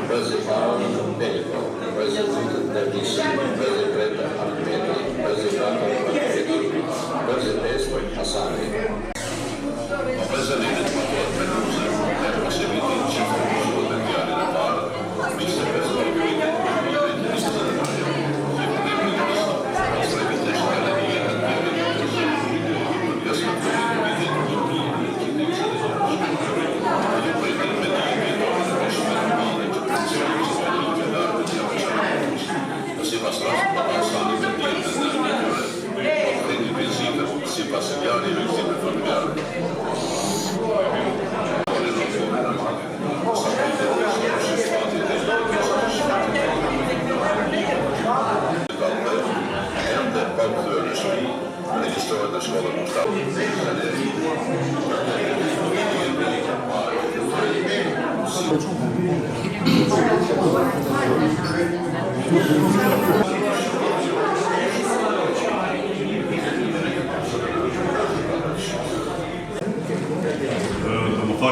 Paolo Bellico, President DC, President Almedi, President Almedi, President Hassani. President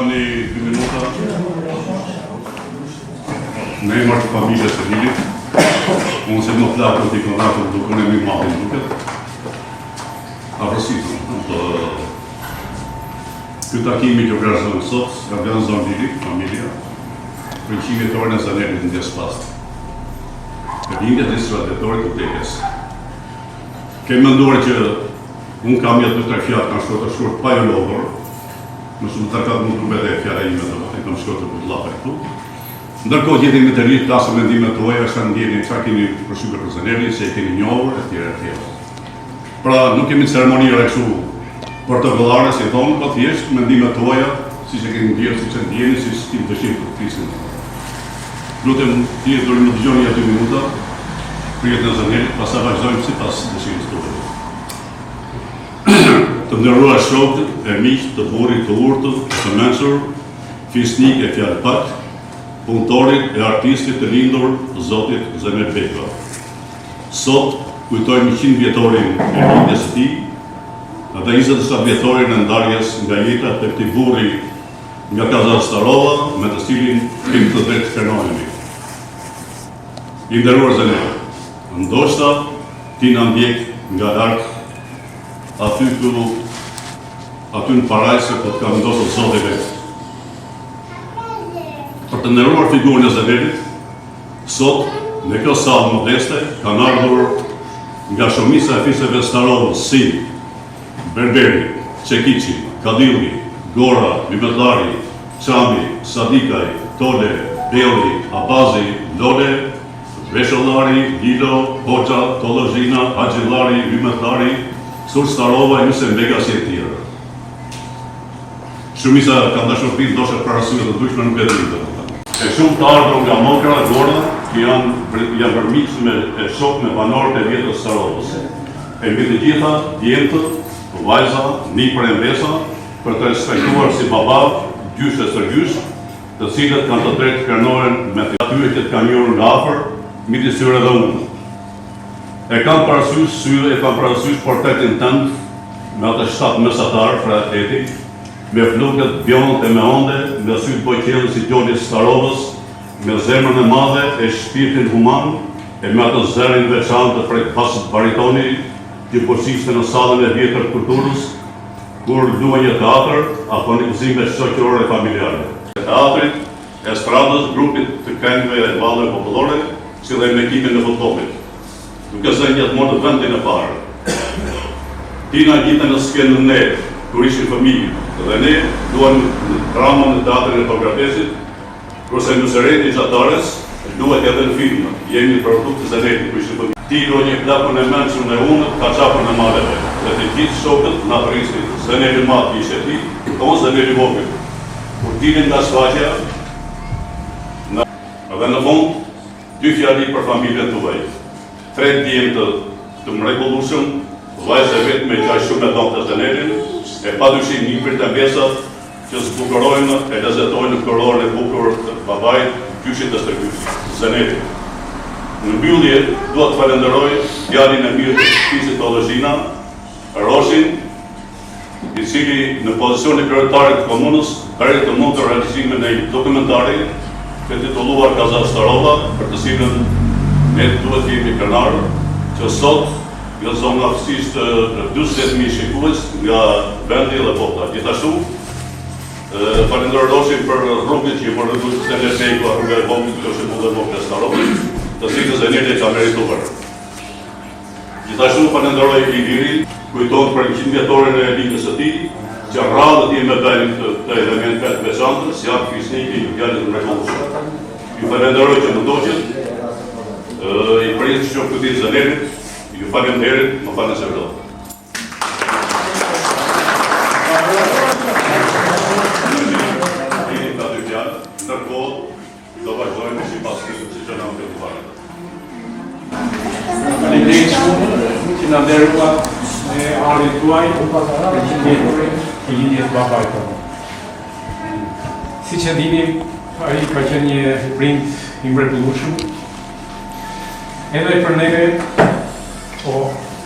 Një 2 minuta në emër të familjes së Hilit, unë se më flakën të i konratën duke në një matin duket, afrësitën. Këtë takimi që vrazhën sot, ka vënë zonë Hilit, familja, përqimi vjetorin e Zanerit në ndjes pastë. Për lindja të vjetorit të tekes. Kemë menduar që unë kam jetë të fjatë kanë shkurt pa jo logor, më shumë të tërkat mund të rubet e fjara ime të më kam shkurt të putlapa e këtu. Ndërkohë jetimi të rritë, tasë mendimet të oja, është të ndjeni që keni përshype për Zanerin, se e keni njohur, e tjere. Pra, nuk kemi ceremonire kështu protokollare, si thonë, po thjesht mendimet të oja, si që keni ndjerë, si që ndjeni, si që tim të shimë të krisin. Lutem tjetë dori më të gjoni 2 minuta, për jetë në Zanerit, pasa vazhdojmë si pas dëshirës të ujë. Të ndërruar shokët, e miqë, të burit, të urtë, të mensur, fisnik e fjallë pak, punëtorit e artistit të lindur, Zotit Zaner Beka. Sot, kujtojmë 100 vjetorin e lindjes së tij, dhe 27 vjetorin e ndarjes nga jeta të këtij burri nga Kaza Starova, me të cilin kemi të drejtë të kënohemi. I nderuar Zaner, ndoshta ti na ndjek nga larg aty në parajse po të ka vendosur Zoti vetë. Për të nderuar figurën e Zanerit, sot në kjo sallë modeste kanë ardhur nga shumica e fisëve Starovës si Berberi, Çekiçi, Kadilli, Gora, Bimetlari, Çambi, Sadikaj, Tole, Belli, Abazi, Lole, Veshollari, Lilo, Hoxha, Tollozhina, Haxhillari, Bimetlari, Sur Starova e Nuse Mbega si e tjera. Shumica kanë dashur të ndoshta për arsye të ndryshme nuk e dinë. E shumë të ardhur nga Mokra, Gora, që janë përmiqësme e shok me banorët e vjetër Starovës. E mbi të gjitha, djemtët, vajza, nipër e mbesa, për të respektuar si baba, gjysh e sërgjysh, të cilët kanë të drejtë të kërnohen me të atyre që të kanë njohur nga afër, midis tyre dhe unë. E kam parasysh portretin tënd me atë 7 mesatar fratretik, me flukët, bjonët e me onde, me sytë bojqelë si Gjorgjes Starovës, me zemrën e madhe e shpirtin human, e me atë zërin veçantë të prek pasët baritoni, që përshiste në sallën e vjetër kulturës, kur luaj një teatr, apo një gëzime shoqërore e familjare. Teatrit, estradës, grupit të këngëve e vallëve popullore, si dhe me ekipin e futbollit. Duke zënë jetëmorë të vendin e parë. Ti na gjitën në skenën ne, kur ishim fëmijë, dhe ne duan dramën në teatrin e Tograpesit, kurse Nusereti Gjatares duhet edhe në film, jemi në produkt të Zanerit, kur ishim fëmijë. Ti do një plakun e mençur në unët, ka qapën e maleve, dhe të gjithë shokët në prisnin. Zaneri matë ishe ti, tonë Zaneri vogël. Kur dilin nga shfaqja, dhe në fund, 2 fjali për familjen tuaj. 3 djemë të mrekullueshëm, vajzë vetë me qaj shumë e donë të Zanerin, e pa dyshim nipërit e mbesat që zbukurojnë e lezetojnë kërorën e bukur të babait, gjyshit të stërgjyshit, Zanerit. Në mbyllje, duhet të falenderoj djalin e mirë të shtëpisë Tollozhina, Roshin, i cili në pozicion e kryetarit të komunës bëri të mundur realizimin e një dokumentari të titulluar Kazak Starova, për të cilën ne duhet të jemi krenarë, që sot gëzon nga fësisht 40.000 shikues nga vendi dhe bota. Gjithashtu, falenderojmë për rrugën që i përrëdhujtë të Lefejko, rrugë e Bomit, që është dhe Bomit e Starovës, të cilës e njëri ka merituar. Gjithashtu falenderoj Iliri, kujton për 100 vjetorin e ligës së tij, që radhët i me bëjnë të elementve të veçantë, si janë fisniki i fjallit të mrekullueshëm. Ju falenderoj që më ndoqët, i prisë që këtë zënerit, ju falenderit, më falën se vëllë. Jeni ka dy fjalë, ndërkohë do vazhdojmë si pas kësë që në më të parë. Faleminderit shumë që na nderua me ardhin tuaj për lindjes babait tonë. Siç e dini, ai ka qenë një prind i mrekullueshëm. Edhe për neve, po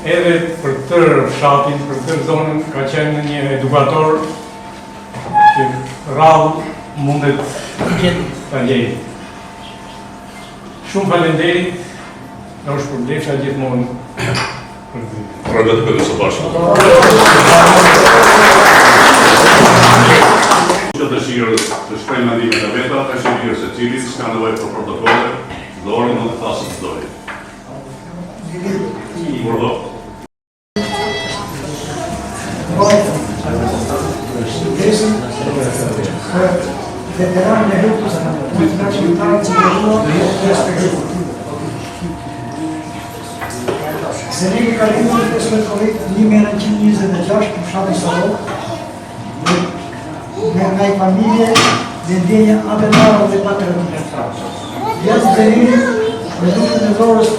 edhe për tërë fshatin, për tërë zonën, ka qenë një edukator që rrallë mundet ta gjejë. Shumë faleminderit. Në është përblesha gjithmonë për të vitë. Rëgët të këtë së bashkë. Që dëshirës të shprejnë mendimet e veta, të shqipirë se cilit, s'ka nevojë për protokolle, dhe orën në të thasë të dojë. Burdo. Veteranë e luftës internacionale që në Zënimi ka lidur 15 korrit 1926 për fshatin Starov, me nga i familje dhe ndjenja abenaro dhe patriotike. Jashtë zënimit, me luftën e Zorës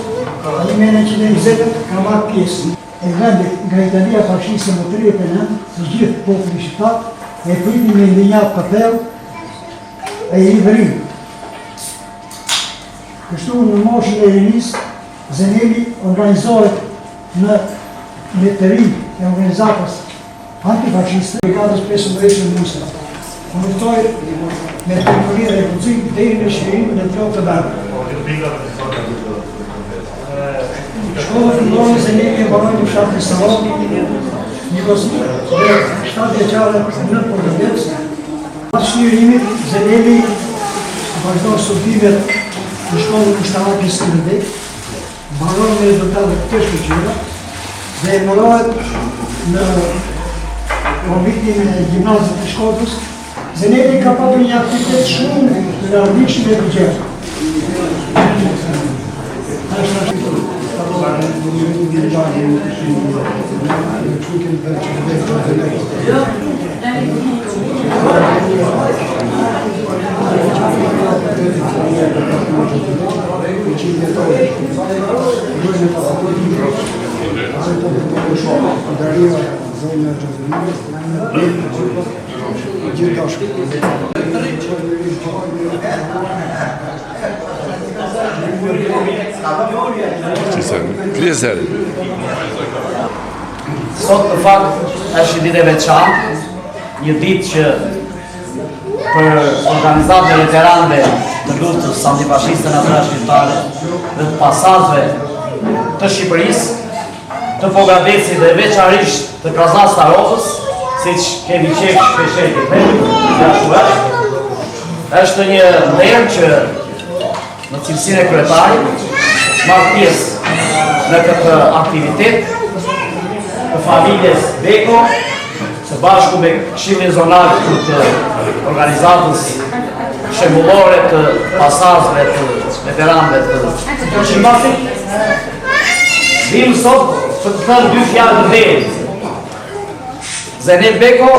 1920 ka marrë pjesë e vendit nga Italia fashiste më 39, të gjithë populli shqiptar, e priti me ndjenjat kapel e i riverim. Kështu në moshën e rinis, Zënimi organizohet në letëri e organizatës antifashiste brigadës 15 Musa. Konduktoj me teritoria e Kucik deri në shërim në plot të bërë. Shkolla fundore Zënimi e baroj në fshatin Starov, një gosni dhe 7 vjeqare në Portugez. Pas shërimit, Zënimi vazhdo studimet në shkollën Kushtarakis të Mendek, mbaron me rezultate të shkëlqyera dhe emërohet në konviktin e gjimnazit të Shkodrës. Zënimi ka patur një aktivitet shumë të larmishëm e të gjerë. Sot në fakt është një ditë e veçantë, një ditë që për organizatën e veteranëve të luftës antifashiste natyrale shqiptare dhe të pasazve të Shqipërisë, të Pogadesit dhe veçanërisht të Kazak Starovës, siç kemi qenë shpeshherë të thënë, është një nder që në cilësinë e kryetarit marr pjesë në këtë aktivitet të familjes Beko, së bashku me Këshillin Zonal të organizatës shembullore të pasazve të veteranëve të Shqipasit. Vim sot për të thënë dy fjalë të vërteta. Zenet Beko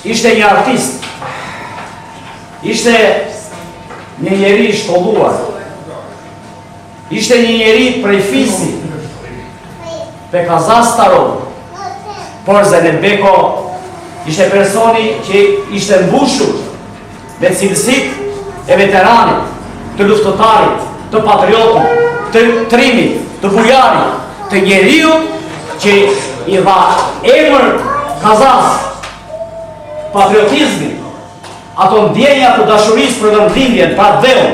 ishte një artist, ishte një njeri i shkolluar, ishte një njeri prej fisi pe Kazak Starov, por Zenet Beko ishte personi që ishte mbushur me cilësit e veteranit, të luftëtarit, të patriotit, të trimit, të bujarit, të njeriu që i dha emër Kazas, patriotizmi, ato ndjenja të dashurisë për vendlindjen, pra dheun,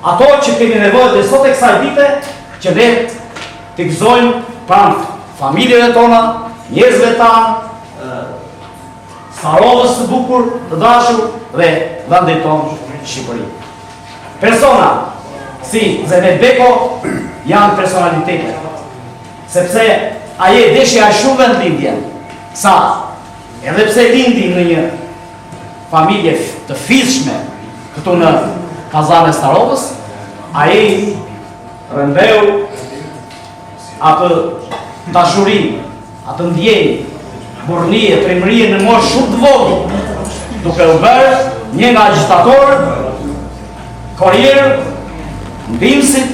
ato që kemi nevojë dhe sot e kësaj dite, që ne t'i gëzojmë pranë familjeve tona, njerëzve tanë, Sarovës të bukur, të dashur dhe vendit tonë Shqipëri. Persona si Zdenet Beko janë personalitete, sepse aje deshi a shumë vendlindjen, sa edhe pse lindi në një familje të fizshme këtu në Kazan e Sarovës, aje rëndeu atë dashuri, atë ndjenjë, burnie, trimërie në moshë shumë të vogël, duke u bërë një nga agitatorët, korrierë, ndihmësit,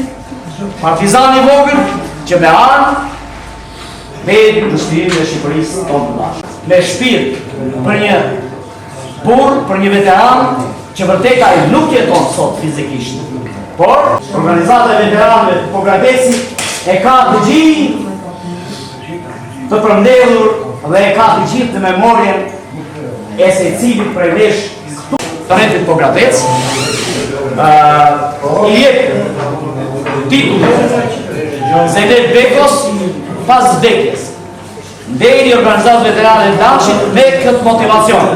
partizani i vogël, që me anë vedi në shtirimin e Shqipërisë tonë të dashur. Me shpirt për një burr, për një veteran që vërtet ai nuk jeton sot fizikisht, por organizata e veteranëve të Pogradecit e ka të gjithë të përmbledhur dhe e ka të gjithë në memorien e se cilit prej nesh të netit Pogradec, i jep titull Zdenet Bekos pas vdekjes. Nderi organizatë veterane të Damshit me këtë motivacion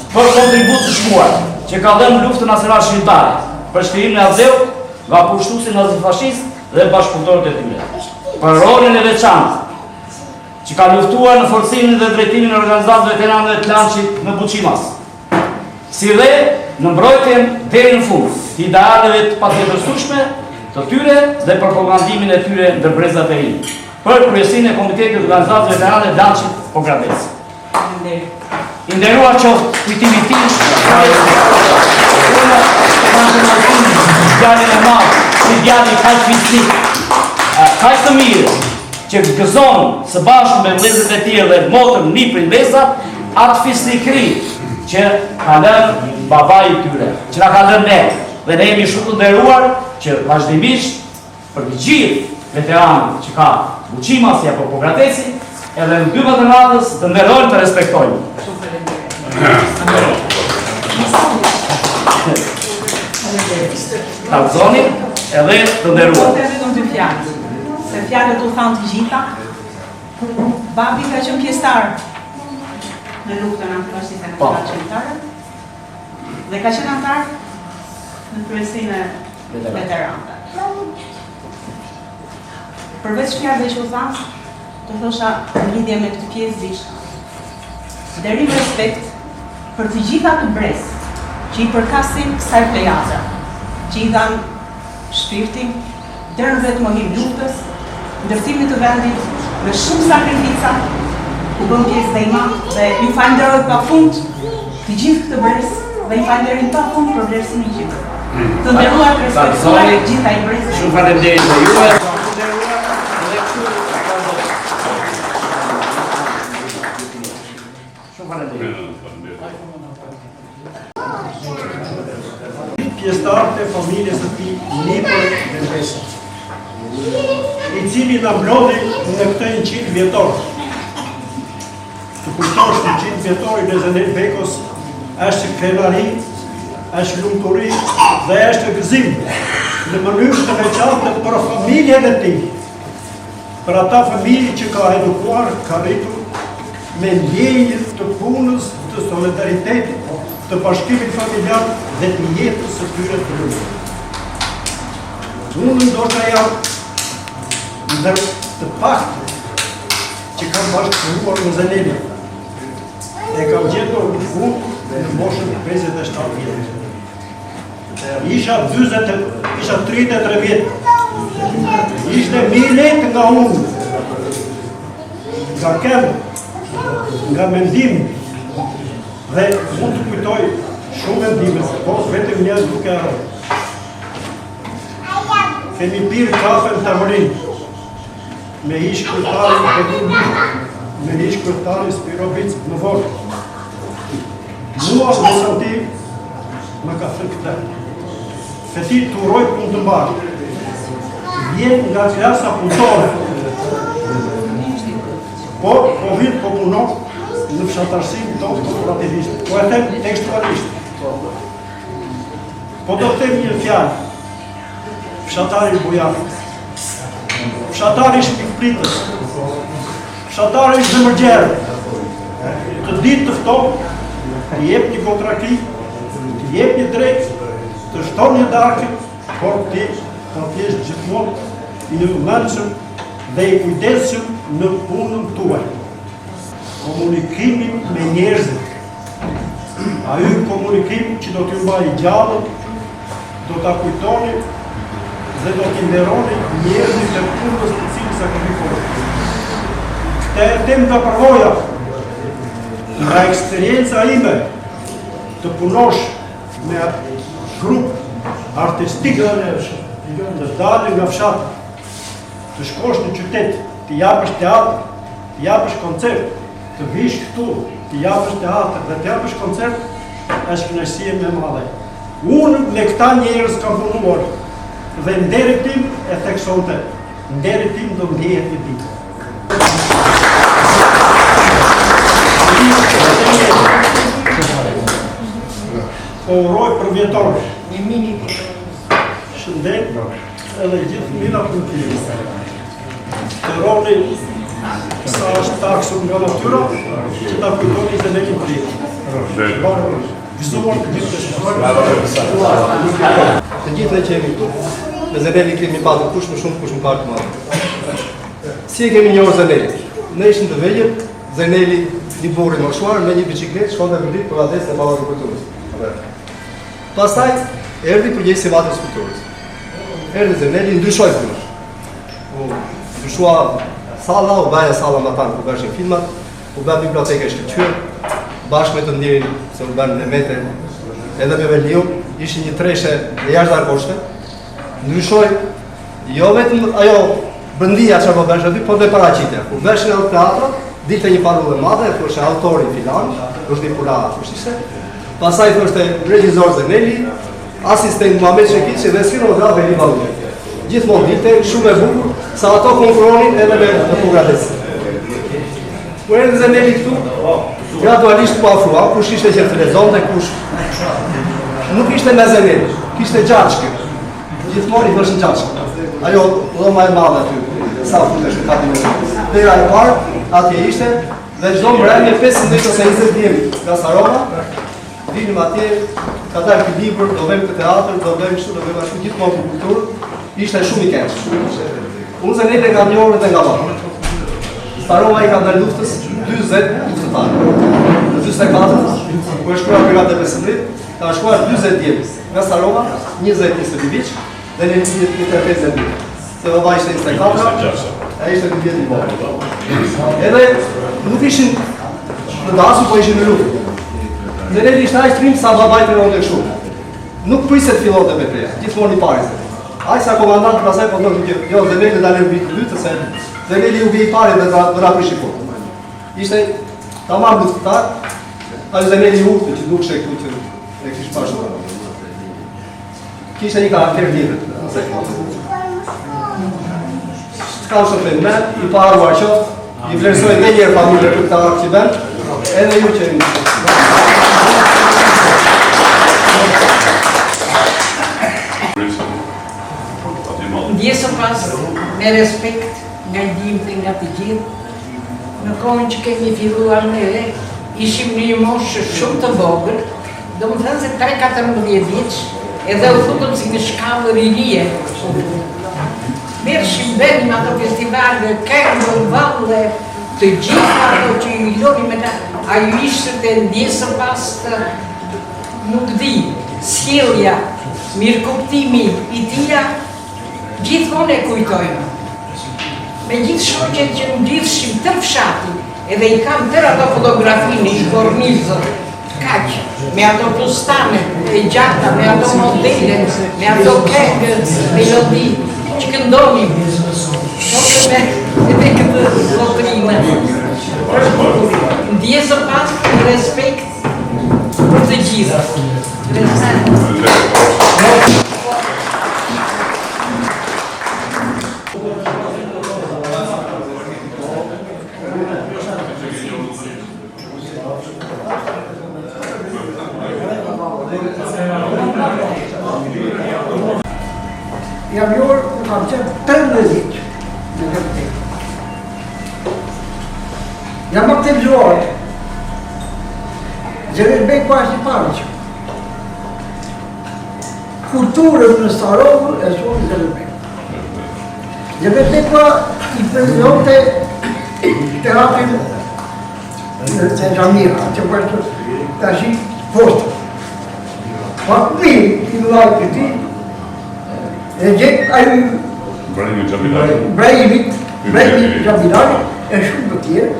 për kontribut të shkuar që ka dhënë luftën nacionale shqiptare për shtirimin e Avdeut nga pushtuesit nazifashist dhe bashkëpunëtorët e tyre. Për rolin e veçantë që ka luftuar në forcimin dhe drejtimin e organizatëve veteranëve të Damshit në Buçimas, si dhe në mbrojtjen deri në fund të idealeve të patjetërsueshme të tyre dhe propagandimin e tyre ndër brezat e rinj, për kryesinë e Komitetit të Organizatëve Veterane të Damshit Pogradec. I nderuar qoftë kujtimi tim djalin e madh, si djali kaq fisnik, kaq të mirë, që gëzon së bashku me vëllezërit e tjerë dhe motrën niprin Vesa, atë fisnikëri që ka lënë babai i tyre, që na ka lënë ne, dhe ne jemi shumë të nderuar që vazhdimisht për të gjithë veteranët që ka Buçimasi apo Pogradeci, edhe në 12 natës të nderojmë të respektojmë. Ta gëzoni edhe të nderuar. Vetëm dy fjalë. Se fjalët u thanë të gjitha. Babi ka qenë pjesëtar në luftën antifashiste nacionale shqiptare dhe ka qenë antar në kryesinë e veteranëve. Përveç fjalëve që u thanë, të thosha në lidhje me këtë pjesë dishka. Derim respekt për të gjitha të brez që i përkasin kësaj plejaze, që i dhanë shpirtin, dërë në vetë mohim luftës, ndërtimit të vendit, me shumë sakrifica, u bën pjesë dhe ima, dhe ju falenderoj pa fund të gjithë këtë brez, dhe ju falenderoj pa fund për vlerësimin e gjithë. Të nderuar të respektuar gjitha i brezë. Shumë faleminderit dhe juve. Shumë faleminderit. Pjesëtarët e familjes së tij Nipër dhe Vesa, i cili na mblodhi në këtë 100 vjetor. Të kujtosh në 100 vjetorin e Zdenet Bekos është krenari, është lumturi dhe është gëzim në mënyrë të veçantë për familjen e tij. Për ata familje që ka edukuar, ka rritur me ndjenjë të punës, të solidaritetit, të bashkimit familjar dhe të jetës së tyre të lumtur. Unë ndoshta jam ndër të paktën që kam bashkëpunuar me Zdenetin. E kam gjetur në fund në moshën 57 vjeç. Isha 33 vjetë. Ishte milet nga unë, nga kemë, nga mendimi, dhe mund të kujtoj shumë mendime, po vetëm njës duke arë. Kemi pirë kafe në Tamërin, me ish kërtarin Pedin, me ish kërtarin Spirovic në Vorë. Mua dhe Santi më ka thënë këta. Feti të uroj punë të mbarë. Vjen nga klasa punëtore. Po vinë po punon në fshatarësim tonë korporativistë. Po e them tekstualisht. Po do të them një fjalë, fshatari bujar, fshatari shpikpritës, fshatari zemërgjerë, të ditë të ftohtë, të jep një kontrakti, të jep një drejt, të shton një darkë, por ti është gjithmonë i nëmëndshëm dhe i kujdesshëm në punën tuaj. Komunikimin me njerëzit. Ai komunikim që do t'ju mbajë gjallë, do t'a kujtoni dhe do t'i nderoni njerëzit e punës të cilë sakrifikojnë. Këtë e tem nga përvoja, nga eksperienca ime të punosh me grup artistik të dalë nga fshatë, të shkosh në qytet, të japësh teatr, të japësh koncert, të vish këtu, të japësh teatr dhe të japësh koncert, është kënaqësi më e madhe. Unë me këta njerëz kam punuar dhe nderi tim e theksonte. Nderi tim do ndihet një ditë. Po uroj për vjetorë. Një mini Shëndet edhe gjithë mira për të të roni sa është taksur nga natyra që ta kujtoni të nekin pritë. Gëzuar të gjithë të gjithë ne që jemi këtu, me Zeneli kemi patur kush më shumë, kush më pak të madh. Si e kemi njohur Zeneli? Ne ishim të vegjël, Zeneli një burri moshuar me një biçikletë shkonte në vit për adresën e Pallatit të Kulturës. Pastaj erdhi përgjegjësi i Vatës Kulturës. Erdhi Zeneli, ndryshoi punën. Ndryshua salla, u bëja salla më tanë ku bëshin filmat, u bëja biblioteke shkëlqyer, bashkë me të ndirin se u bënë në mete, edhe me Veliu, ishin një treshe e jashtëzakonshme. Ndryshoi jo vetëm ajo bëndia që po bësh aty, por dhe paraqitja. U bëshin edhe teatro, dilte një parullë e madhe, thoshte autori filan, është një pura fushise. Pastaj thoshte regjisor Zeneli, asistent Muhamet Shekiqi dhe scenograf Veli Ballu. Gjithmonë dilte shumë e bukur, sa ato konkuronin edhe me Pugradesi. U erdhi Zeneli këtu, gradualisht po afrua, kush ishte që të lexonte, kush nuk ishte me Zeneli, kishte Gjaçkë. Gjithmonë i thoshin Gjaçkë. Ajo dhoma e madhe aty, sa futesh në kabinet. Dera e parë, atje ishte, dhe çdo mbrëmje 15 ose 20 vjet nga Sarova, vinim atje, ka dalë ky libër, do vëmë këtë teatr, do vëmë kështu, do vëmë ashtu gjithmonë për kulturë. Ishte shumë i keq. Unë Zeneli nga njohur dhe nga vonë. Starova i ka ndër luftës 40 luftëtarë. Në 24, ku e shkruar Brigada e Besimrit, ka shkruar 40 vjet. Nga Starova, 20-22 vjeç dhe në 50 vjet. Se baba ishte 24, ai ishte 2 vjet i vogël. Edhe nuk ishin të dasur, po ishin në luftë. Zeneli ishte aq trim sa babai të rëndë shumë. Nuk prisej të fillonte me preja, gjithmonë i pari. Ai sa komandant pasaj po thonë që jo Zeneli dalë në vitin e dytë se Zeneli u vi i pari dhe do ta prishi punë. Ishte tamam luftëtar, ai Zeneli u që dukshte këtu që e kishte pasur. Kishte një karakter vjetër, ose ka shumë me i paruar që i vlerësoj edhe një herë familjen për këtë akt që bën, edhe ju që Ndjesëm pas me respekt nga ndihmë dhe nga të gjithë. Në kohën që kemi filluar neve, ishim një moshë shumë të vogël, do më thënë se 3-14 vjeç, edhe u futëm si në shkallë ririe. Mershim benim ato festivale, këngë, valle, të gjitha ato që i loni me ta, a ju ishte të ndjesëm pas të, nuk di, sjellja, mirëkuptimi i tija, gjithmonë e kujtojmë. Me gjithë shoqet që ndihshim tër fshati, edhe i kam tër ato fotografinë, i kornizët, kaq, me ato fustane e gjata, me ato modele, me ato këngë, melodi, që këndonim, ose me këtë lotrinë. Ndjesëm pas respekt për të gjithë. Jam jorë, kam qenë 13 ditë në këtë temë. Jam aktivizuar. Zelenbek pa është i parë që. Kulturën në Starovë e zonë Zelenbek. Zelenbek pa i prezionte teatrin në Gjamira, që përshë të ashtë postë. Pa mi i lajë këti, e gjekë aju Brejimi Gjamilari e shumë të tjerë,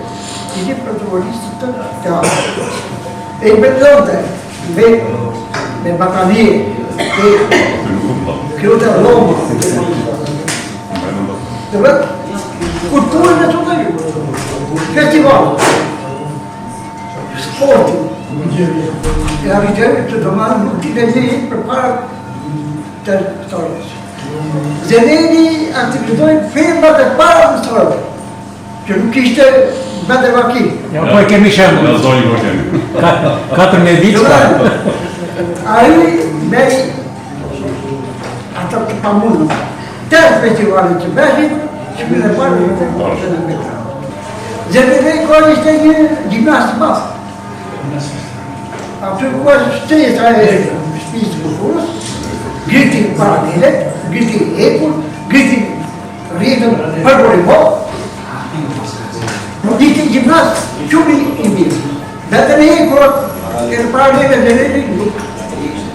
i një protagonistët të teatrit. E i prezionte me bakanije, kjo të Roma, të vetë, kulturën e të të ju, festival, sportin, e aviteve të domanë nuk t'i vezejit për para të Starovës. Zeneli aktivizojnë firmat e para të Starovës, që nuk ishte vete vaki. Ja, po e kemi shemë. 14 ditë ka. Ai meri ata të pamundur. Të festivalit që beshit, që me dhe parë në Zelenbek. Zelenbek ishte një gjimnast i madh. Aty ku është shtesa e shtëpisë të kulturës, griti paralele, griti ekur, griti rritën për voleibol. Ishte gjimnast shumë i mirë. Vetëm ekurët e në paralele Zeneli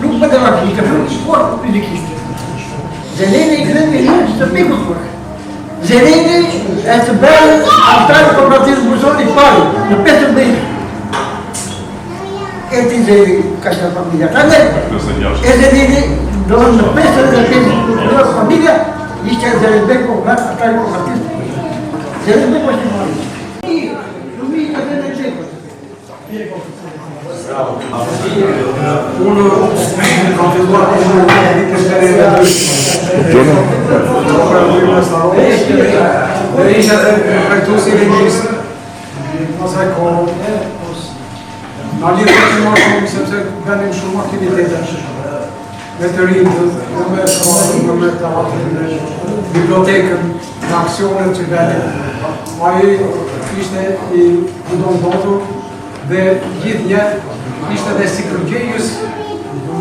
nuk më dhe vaki, ishte shumë sport fizikisht. Zeneli i kremi një që të piku kërë. Zeneli e të bërë aftarë kooperativë Bursoni pari, në 15. E ti Zeneli ka që familja të ndërë. E Zeneli do në 15 familja, ishte Zelenbek aftarë kooperativë. Zelenbek është një marë. Shumë i ka Zelenbek. Unë kam filluar të dhe isha projektuesi i regjisë. Pasaj kohë, në lidhje të më shumë, sepse bënim shumë aktivitete me të rinjtë, me shkollën, me teatrin, me bibliotekën, në aksionet që bënim. Ai ishte i ndonjëtur dhe gjithë jetë ishte dhe si kërgjejës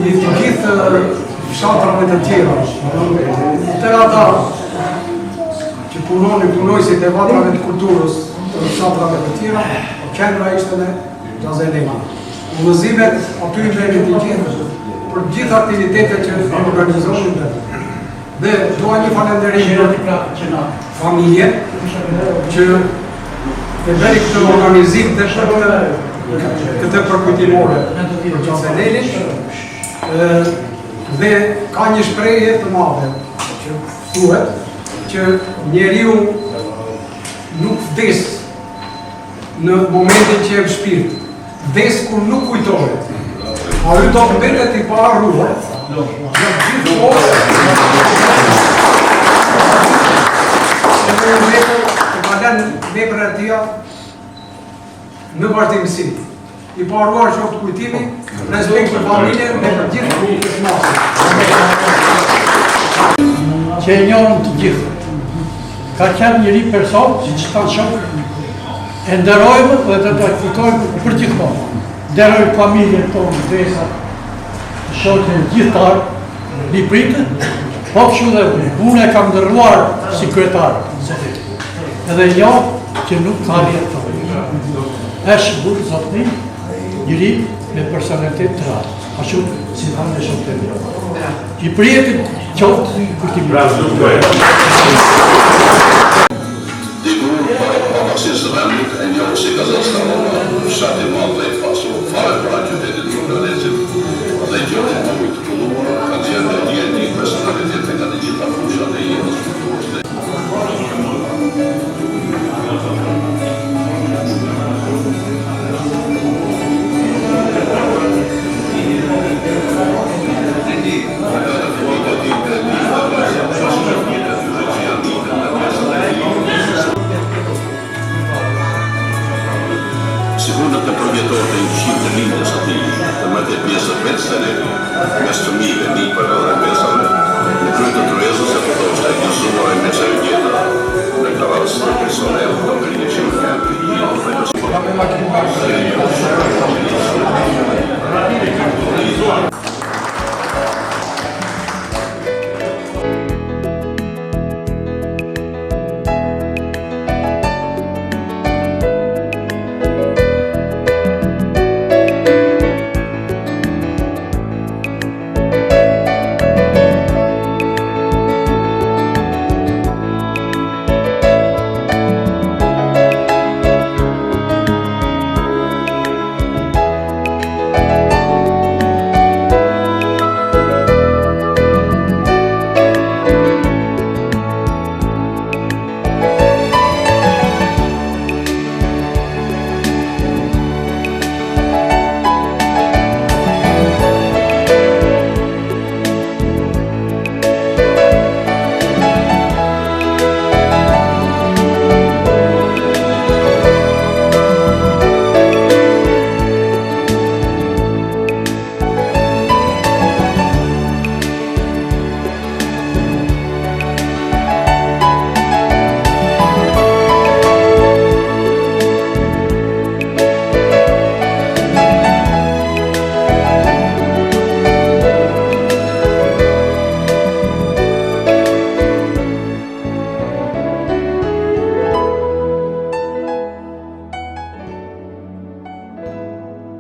i të gjithë fshatrave të tjera. Të ata që punojësit e vatrave të kulturës të fshatrave të tjera, qendra ishte dhe Zeneli. Udhëzimet aty i venit të gjithë për gjithë aktivitetet që organizonin dhe doa një falënderim për familje që e bëri këtë organizim dhe këtë përkujtimore për Zenelit dhe ka një shprehje të madhe që thuhet që njeriu nuk vdes në momentin që jep shpirt, vdes kur nuk kujtohet. Ai do të mbetet i paharruar gjatë gjithë kohës. Të kalon veprat e tija në vazhdimsi. I paruar qoftë kujtimi, respekt për familjen dhe për gjithë pjesëmarrësit. Që e njohën të gjithë. Ka qenë njëri person që ta shohim. E nderojmë dhe të trajtojmë për gjithmonë. Nderojmë familjen tonë, dresa, shoqën gjithëtar, lipritët, po kështu dhe unë e kam ndërruar si kryetar. Edhe jo që nuk ka rjetojnë. Është burë zotni, njëri me personalitet të ratë. Ashtu si dhanë e shumë të një. I prijetit qotë për t'i bravo. Sinds de Rembrandt en Joost in Kazachstan staat in Malmö vast op 5 projecten in Indonesien. Dat je ook nooit verloren kan zijn dat die personaliteit en dat je dat functioneert in je Secondo te proiettori in 5 linee stati, per me pièce per mes fëmijëve, nipërve dhe